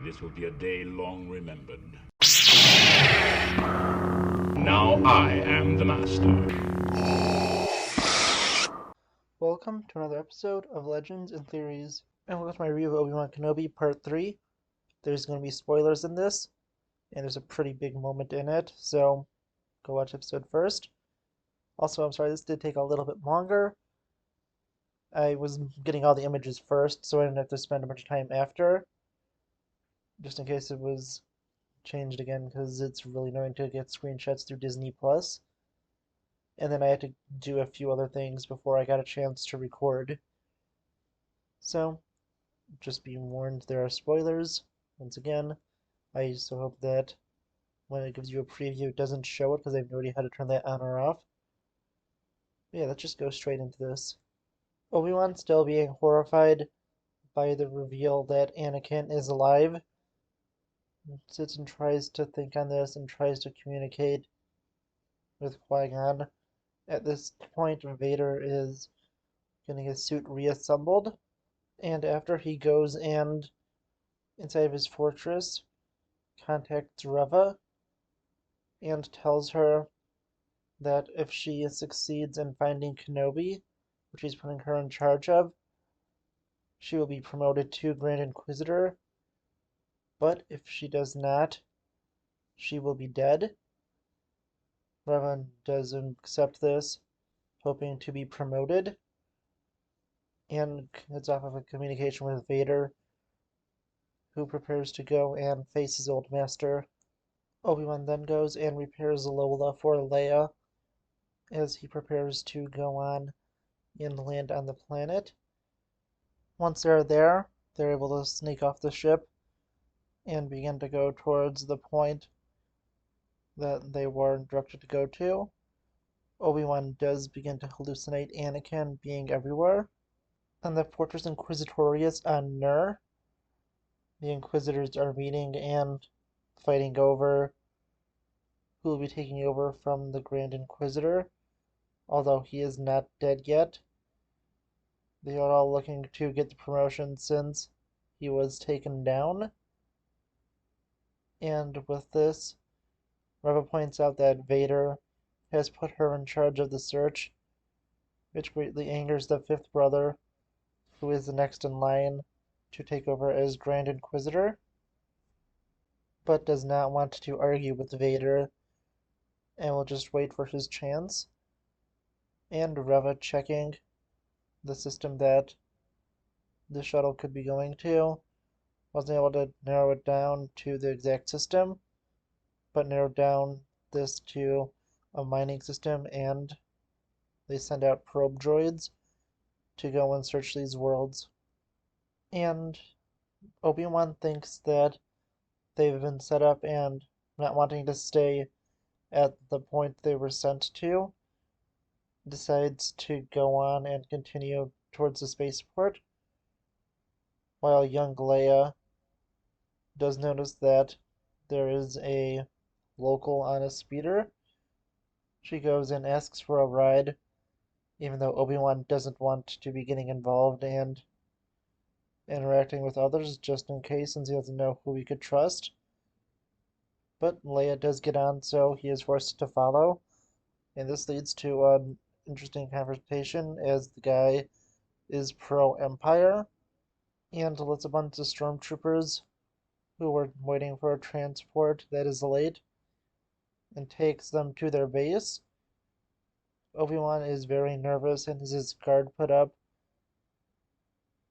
This will be a day long remembered. Now I am the master. Welcome to another episode of Legends and Theories, and welcome to my review of Obi-Wan Kenobi Part 3. There's going to be spoilers in this, and there's a pretty big moment in it, so go watch episode first. Also, I'm sorry, this did take a little bit longer. I was getting all the images first, so I didn't have to spend a bunch of time after, just in case it was changed again, because it's really annoying to get screenshots through Disney+. And then I had to do a few other things before I got a chance to record. So, just be warned, there are spoilers. Once again, I so hope that when it gives you a preview, it doesn't show it, because I've already had to turn that on or off. But yeah, let's just go straight into this. Obi-Wan still being horrified by the reveal that Anakin is alive, sits and tries to think on this and tries to communicate with Qui-Gon. At this point, Vader is getting his suit reassembled, and after he goes and, inside of his fortress, contacts Reva and tells her that if she succeeds in finding Kenobi, which he's putting her in charge of, she will be promoted to Grand Inquisitor, but if she does not, she will be dead. Reva does accept this, hoping to be promoted, and heads off of a communication with Vader, who prepares to go and face his old master. Obi-Wan then goes and repairs Lola for Leia as he prepares to go on and land on the planet. Once they're there, they're able to sneak off the ship and begin to go towards the point that they were directed to go to. Obi-Wan does begin to hallucinate Anakin being everywhere. On the Fortress Inquisitorius on Nur, the Inquisitors are meeting and fighting over who will be taking over from the Grand Inquisitor, although he is not dead yet. They are all looking to get the promotion since he was taken down. And with this, Reva points out that Vader has put her in charge of the search, which greatly angers the fifth brother, who is the next in line to take over as Grand Inquisitor, but does not want to argue with Vader and will just wait for his chance. And Reva, checking the system that the shuttle could be going to, wasn't able to narrow it down to the exact system, but narrowed down this to a mining system, and they send out probe droids to go and search these worlds. And Obi-Wan thinks that they've been set up, and not wanting to stay at the point they were sent to, decides to go on and continue towards the spaceport, while young Leia does notice that there is a local on a speeder. She goes and asks for a ride, even though Obi-Wan doesn't want to be getting involved and interacting with others just in case, since he doesn't know who he could trust. But Leia does get on, so he is forced to follow, and this leads to an interesting confrontation as the guy is pro-Empire and lets a bunch of stormtroopers who were waiting for a transport that is late and takes them to their base. Obi-Wan is very nervous and has his guard put up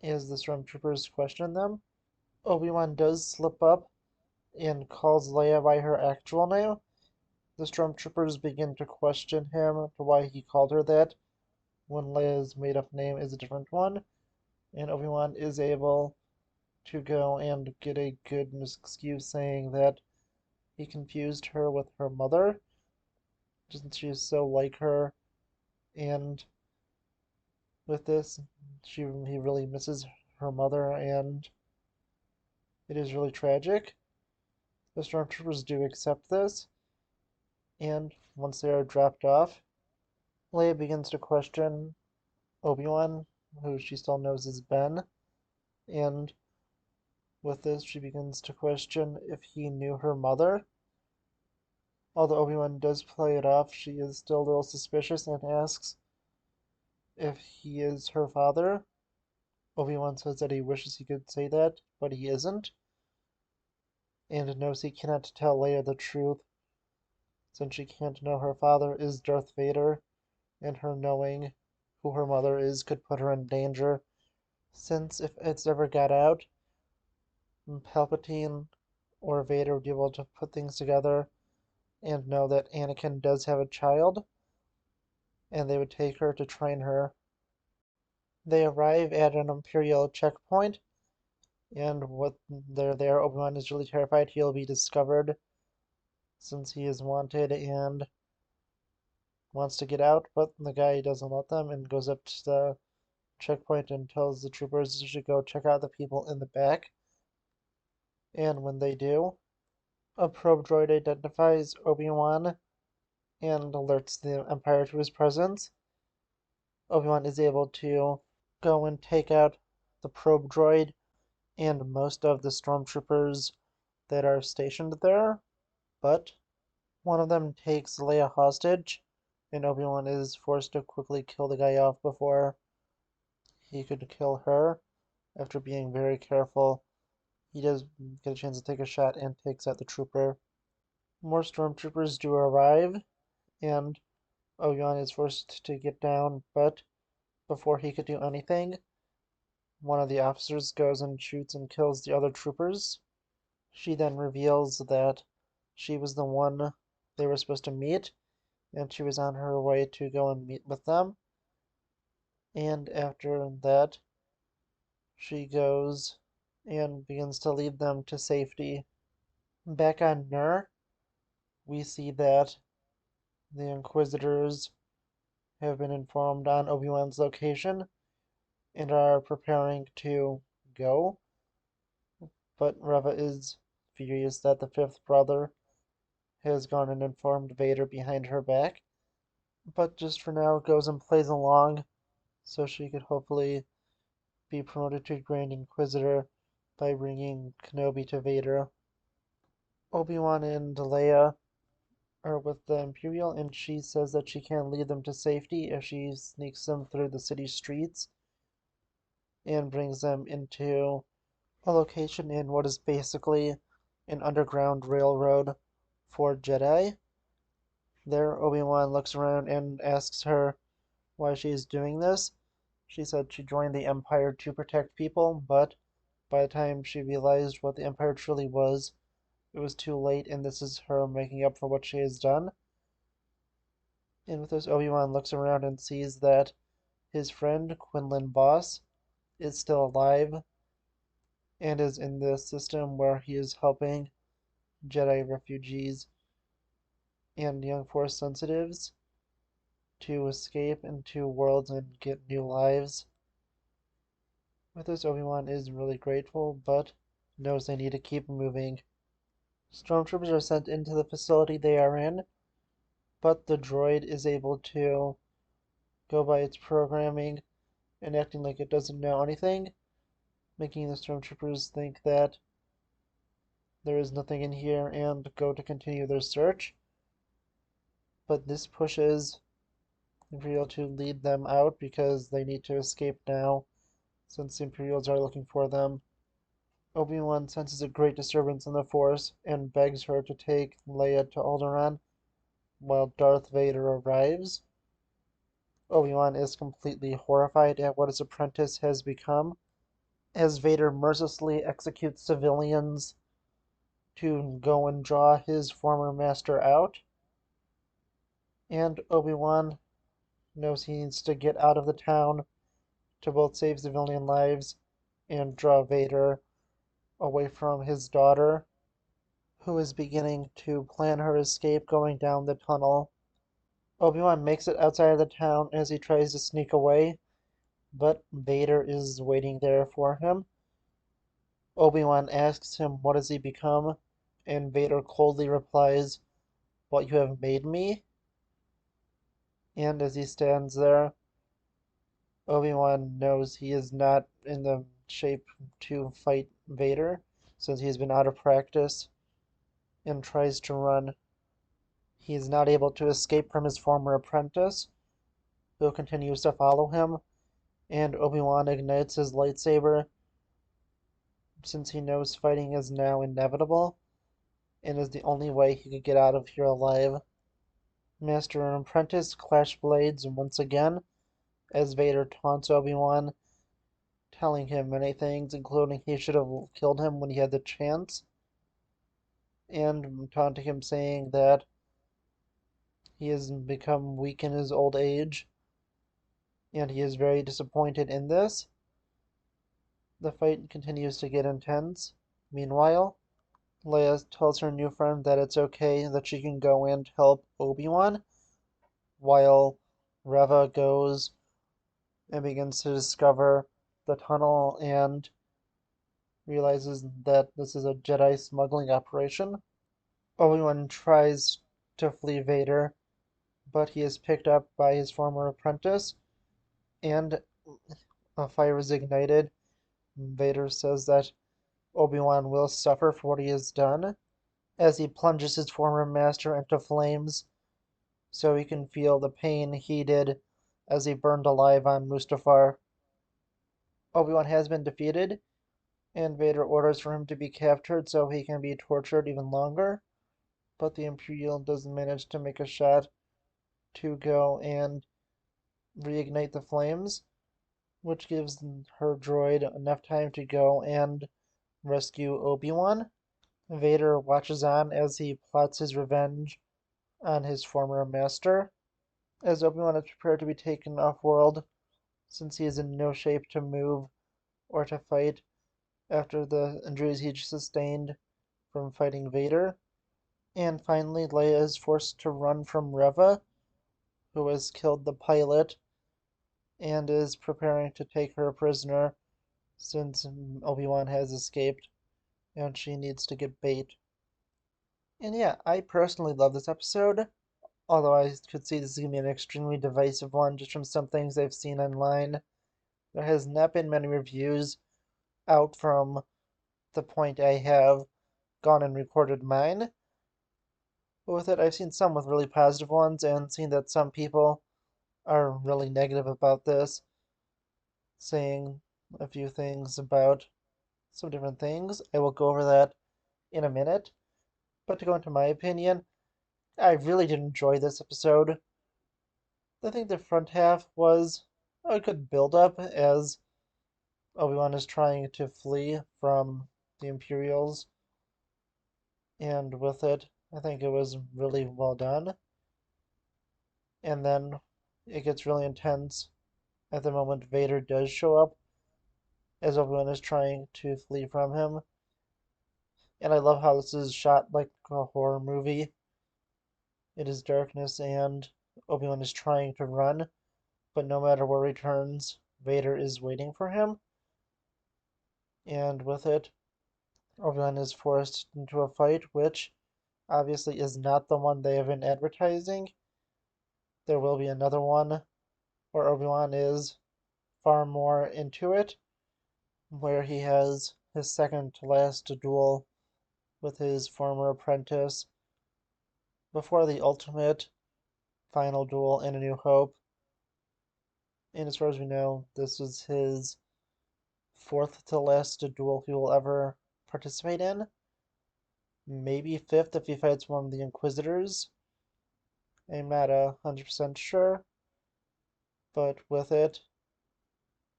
as the stormtroopers question them. Obi-Wan does slip up and calls Leia by her actual name. The stormtroopers begin to question him to why he called her that when Leia's made-up name is a different one, and Obi-Wan is able to go and get a good excuse saying that he confused her with her mother, since she is so like her, and with this, he really misses her mother, and it is really tragic. The stormtroopers do accept this, and once they are dropped off, Leia begins to question Obi-Wan, who she still knows as Ben, and With this, she begins to question if he knew her mother. Although Obi-Wan does play it off, she is still a little suspicious and asks if he is her father. Obi-Wan says that he wishes he could say that, but he isn't, and knows he cannot tell Leia the truth, since she can't know her father is Darth Vader, and her knowing who her mother is could put her in danger, since if it's ever got out, Palpatine or Vader would be able to put things together and know that Anakin does have a child, and they would take her to train her. They arrive at an Imperial checkpoint, and what they're there, Obi-Wan is really terrified he'll be discovered, since he is wanted and wants to get out, but the guy doesn't let them and goes up to the checkpoint and tells the troopers they should go check out the people in the back. And when they do, a probe droid identifies Obi-Wan and alerts the Empire to his presence. Obi-Wan is able to go and take out the probe droid and most of the stormtroopers that are stationed there, but one of them takes Leia hostage, and Obi-Wan is forced to quickly kill the guy off before he could kill her. After being very careful, he does get a chance to take a shot and takes out the trooper. More stormtroopers do arrive, and Obi-Wan is forced to get down, but before he could do anything, one of the officers goes and shoots and kills the other troopers. She then reveals that she was the one they were supposed to meet, and she was on her way to go and meet with them. And after that, she goes and begins to lead them to safety. Back on Nur, we see that the Inquisitors have been informed on Obi-Wan's location and are preparing to go, but Reva is furious that the fifth brother has gone and informed Vader behind her back, but just for now goes and plays along so she could hopefully be promoted to Grand Inquisitor by bringing Kenobi to Vader. Obi-Wan and Leia are with the Imperial, and she says that she can lead them to safety if she sneaks them through the city streets and brings them into a location in what is basically an underground railroad for Jedi. There, Obi-Wan looks around and asks her why she is doing this. She said she joined the Empire to protect people, but by the time she realized what the Empire truly was, it was too late, and this is her making up for what she has done. And with this, Obi-Wan looks around and sees that his friend, Quinlan Voss, is still alive and is in the system where he is helping Jedi refugees and young Force sensitives to escape into worlds and get new lives. With this, Obi-Wan is really grateful, but knows they need to keep moving. Stormtroopers are sent into the facility they are in, but the droid is able to go by its programming and acting like it doesn't know anything, making the stormtroopers think that there is nothing in here and go to continue their search. But this pushes Imperial to lead them out because they need to escape now, since the Imperials are looking for them. Obi-Wan senses a great disturbance in the Force and begs her to take Leia to Alderaan while Darth Vader arrives. Obi-Wan is completely horrified at what his apprentice has become, as Vader mercilessly executes civilians to go and draw his former master out. And Obi-Wan knows he needs to get out of the town to both save civilian lives and draw Vader away from his daughter, who is beginning to plan her escape going down the tunnel. Obi-Wan makes it outside of the town as he tries to sneak away, but Vader is waiting there for him. Obi-Wan asks him what has he become, and Vader coldly replies, "What you have made me." And as he stands there, Obi-Wan knows he is not in the shape to fight Vader, since he's been out of practice and tries to run. He is not able to escape from his former apprentice, who continues to follow him, and Obi-Wan ignites his lightsaber since he knows fighting is now inevitable and is the only way he could get out of here alive. Master and apprentice clash blades once again as Vader taunts Obi-Wan, telling him many things, including he should have killed him when he had the chance, and taunting him saying that he has become weak in his old age, and he is very disappointed in this. The fight continues to get intense. Meanwhile, Leia tells her new friend that it's okay, that she can go in to help Obi-Wan, while Reva goes and begins to discover the tunnel and realizes that this is a Jedi smuggling operation. Obi-Wan tries to flee Vader, but he is picked up by his former apprentice, and a fire is ignited. Vader says that Obi-Wan will suffer for what he has done, as he plunges his former master into flames, so he can feel the pain he did as he burned alive on Mustafar. Obi-Wan has been defeated, and Vader orders for him to be captured so he can be tortured even longer, but the Imperial doesn't manage to make a shot to go and reignite the flames, which gives her droid enough time to go and rescue Obi-Wan. Vader watches on as he plots his revenge on his former master, as Obi-Wan is prepared to be taken off-world, since he is in no shape to move or to fight after the injuries he sustained from fighting Vader. And finally, Leia is forced to run from Reva, who has killed the pilot and is preparing to take her prisoner since Obi-Wan has escaped and she needs to get bait. And yeah, I personally love this episode, although I could see this is going to be an extremely divisive one just from some things I've seen online. There has not been many reviews out from the point I have gone and recorded mine. But with it, I've seen some with really positive ones and seen that some people are really negative about this, saying a few things about some different things. I will go over that in a minute. But to go into my opinion, I really did enjoy this episode. I think the front half was a good build up as Obi-Wan is trying to flee from the Imperials, and with it, I think it was really well done. And then it gets really intense at the moment Vader does show up, as Obi-Wan is trying to flee from him. And I love how this is shot like a horror movie. It is darkness and Obi-Wan is trying to run, but no matter where he turns, Vader is waiting for him. And with it, Obi-Wan is forced into a fight, which obviously is not the one they have been advertising. There will be another one where Obi-Wan is far more into it, where he has his second to last duel with his former apprentice before the ultimate final duel in A New Hope. And as far as we know, this is his fourth to last duel he will ever participate in. Maybe fifth if he fights one of the Inquisitors. I'm not 100% sure, but with it,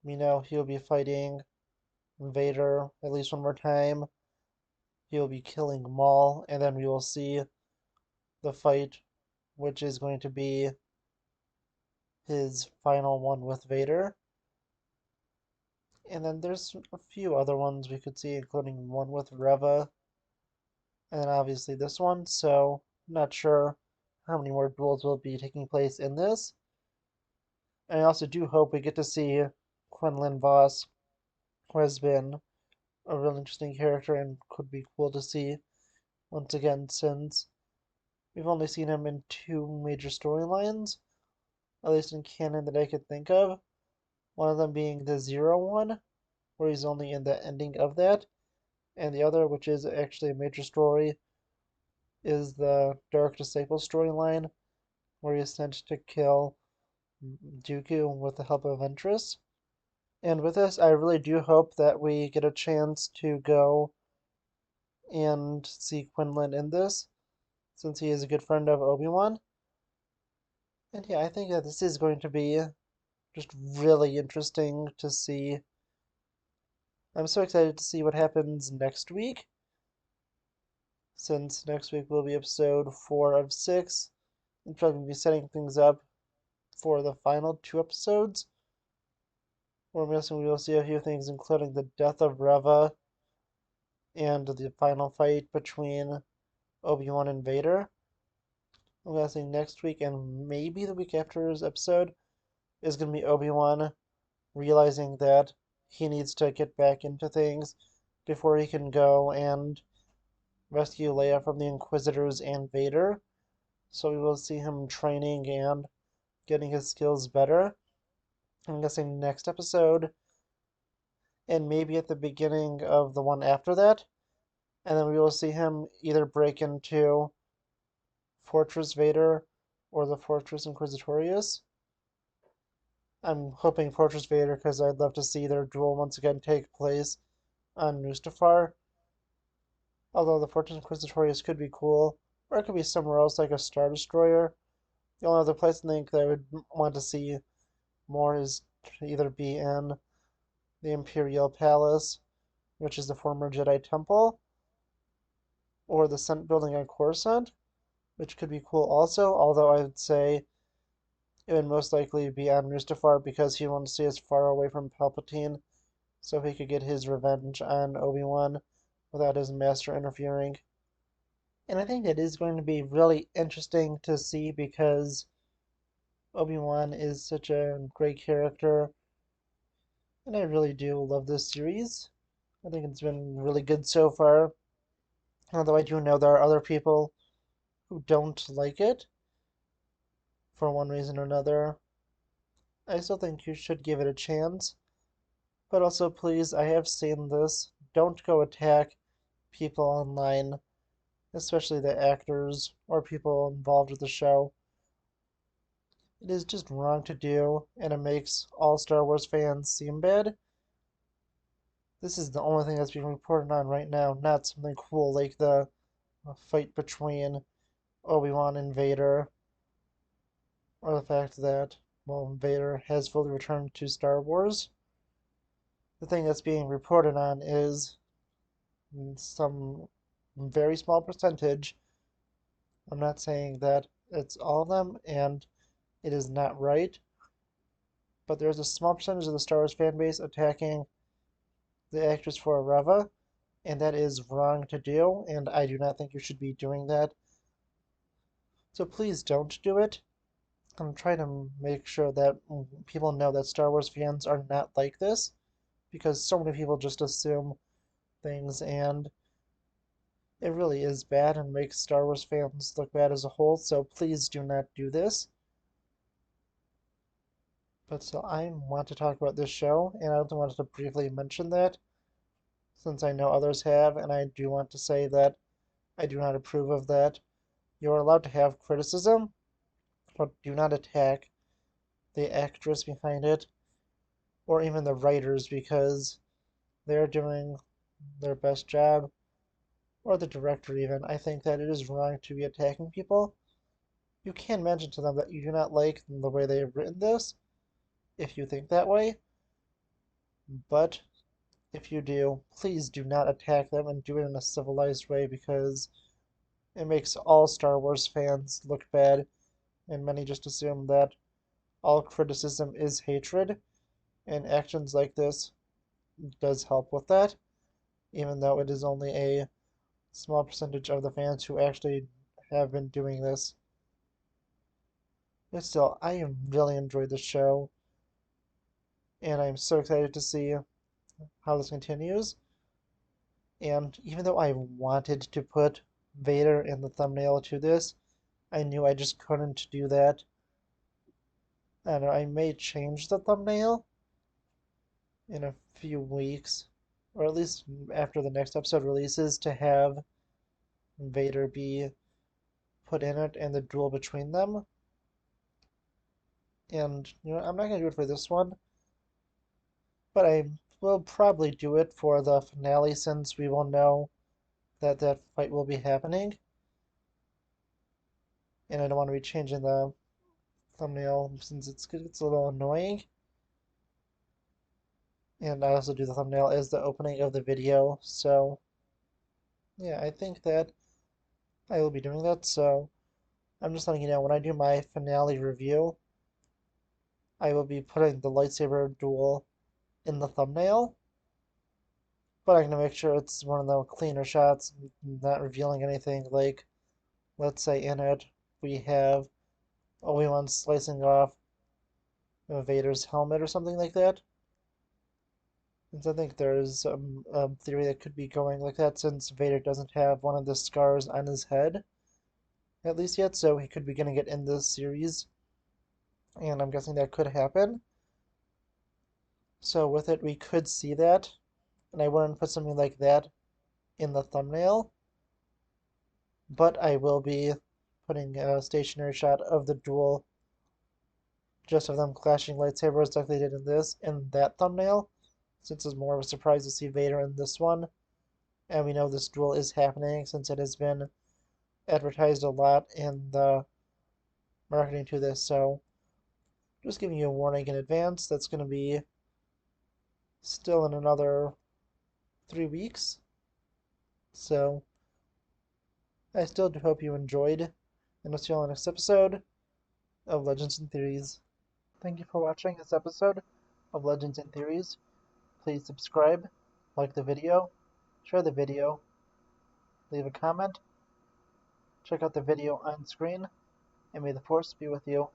we know he'll be fighting Vader at least one more time. He'll be killing Maul, and then we will see the fight, which is going to be his final one with Vader. And then there's a few other ones we could see, including one with Reva, and then obviously this one, so I'm not sure how many more duels will be taking place in this. And I also do hope we get to see Quinlan Voss, who has been a real interesting character and could be cool to see once again, since we've only seen him in two major storylines, at least in canon that I could think of. One of them being the Zero one, where he's only in the ending of that, And the other, which is actually a major story, is the Dark Disciple storyline, where he is sent to kill Dooku with the help of Ventress. And with this, I really do hope that we get a chance to go and see Quinlan in this, since he is a good friend of Obi-Wan. And yeah, I think that this is going to be just really interesting to see. I'm so excited to see what happens next week, since next week will be episode 4 of 6, and probably be setting things up for the final 2 episodes. Where I'm guessing we will see a few things, including the death of Reva and the final fight between Obi-Wan and Vader. I'm guessing next week and maybe the week after's episode is going to be Obi-Wan realizing that he needs to get back into things before he can go and rescue Leia from the Inquisitors and Vader. So we will see him training and getting his skills better. I'm guessing next episode, and maybe at the beginning of the one after that. And then we will see him either break into Fortress Vader or the Fortress Inquisitorius. I'm hoping Fortress Vader because I'd love to see their duel once again take place on Mustafar. Although the Fortress Inquisitorius could be cool, or it could be somewhere else like a Star Destroyer. The only other place I think that I would want to see more is to either be in the Imperial Palace, which is the former Jedi Temple, or the Senate Building on Coruscant, which could be cool also, although I would say it would most likely be on Mustafar because he wants to stay as far away from Palpatine so he could get his revenge on Obi-Wan without his master interfering. And I think it is going to be really interesting to see because Obi-Wan is such a great character, and I really do love this series. I think it's been really good so far, although I do know there are other people who don't like it for one reason or another. I still think you should give it a chance, but also please, I have seen this. Don't go attack people online, especially the actors or people involved with the show. It is just wrong to do, and it makes all Star Wars fans seem bad. This is the only thing that's being reported on right now, not something cool like the fight between Obi-Wan and Vader, or the fact that, well, Vader has fully returned to Star Wars. The thing that's being reported on is some very small percentage. I'm not saying that it's all of them, and it is not right, but there's a small percentage of the Star Wars fan base attacking the actress for Reva, and that is wrong to do, and I do not think you should be doing that. So please don't do it. I'm trying to make sure that people know that Star Wars fans are not like this, because so many people just assume things, and it really is bad and makes Star Wars fans look bad as a whole, so please do not do this. But still, I want to talk about this show, and I also wanted to briefly mention that, since I know others have, and I do want to say that I do not approve of that. You are allowed to have criticism, but do not attack the actress behind it, or even the writers, because they're doing their best job, or the director even. I think that it is wrong to be attacking people. You can mention to them that you do not like the way they have written this, if you think that way, but if you do, please do not attack them and do it in a civilized way because it makes all Star Wars fans look bad, and many just assume that all criticism is hatred, and actions like this does help with that, even though it is only a small percentage of the fans who actually have been doing this. But still, I have really enjoyed the show, and I'm so excited to see how this continues. And even though I wanted to put Vader in the thumbnail to this, I knew I just couldn't do that. And I may change the thumbnail in a few weeks or at least after the next episode releases, to have Vader be put in it and the duel between them. And I'm not gonna do it for this one, but I will probably do it for the finale since we will know that that fight will be happening. And I don't want to be changing the thumbnail since it's a little annoying. And I also do the thumbnail as the opening of the video, so yeah, I think that I will be doing that. So I'm just letting you know when I do my finale review, I will be putting the lightsaber duel in the thumbnail, but I'm gonna make sure it's one of the cleaner shots, not revealing anything. Like, let's say in it we have Obi-Wan slicing off Vader's helmet or something like that. And I think there's a theory that could be going like that since Vader doesn't have one of the scars on his head, at least yet, so he could be getting it in this series. And I'm guessing that could happen. So with it, we could see that. And I wouldn't put something like that in the thumbnail. But I will be putting a stationary shot of the duel, just of them clashing lightsabers like they did in this, in that thumbnail. Since it's more of a surprise to see Vader in this one. And we know this duel is happening since it has been advertised a lot in the marketing to this. So just giving you a warning in advance. That's going to be still in another 3 weeks. So I still do hope you enjoyed, and I'll see you on the next episode of Legends and Theories. Thank you for watching this episode of Legends and Theories. Please subscribe, like the video, share the video, leave a comment, check out the video on screen, and may the Force be with you.